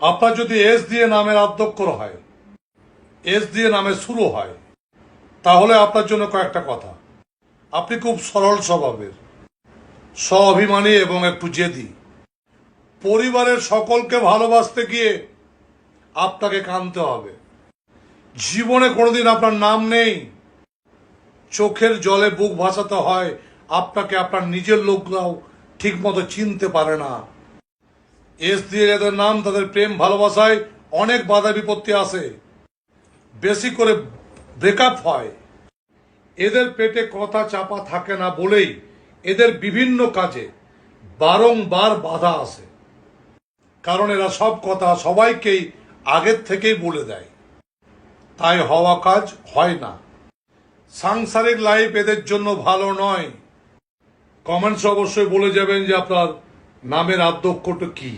আপনার যদি এস দিয়ে নামের আদ্যক্ষর হয়, এস দিয়ে নামে শুরু হয়, তাহলে আপনার জন্য কয়েকটা কথা। আপনি খুব সরল স্বভাবের, স্বাভিমানী এবং একটু জেদি। পরিবারের সকলকে ভালোবাসতে গিয়ে আপনাকে কাঁদতে হবে। জীবনে কোনোদিন আপনার নাম নেই, চোখের জলে বুক ভাসাতে হয় আপনাকে। আপনার নিজের লোকরাও ঠিক মতো চিনতে পারে না। এস দিয়ে যাদের নাম, তাদের প্রেম ভালোবাসায় অনেক বাধা বিপত্তি আসে, বেশি করে ব্রেকআপ হয়। এদের পেটে কথা চাপা থাকে না বলেই এদের বিভিন্ন কাজে বারংবার বাধা আসে, কারণ এরা সব কথা সবাইকেই আগের থেকেই বলে দেয়, তাই হওয়া কাজ হয় না। সাংসারিক লাইফ এদের জন্য ভালো নয়। কমেন্টস অবশ্যই বলে যাবেন যে আপনার নামের আদ্যক্ষরটা কি।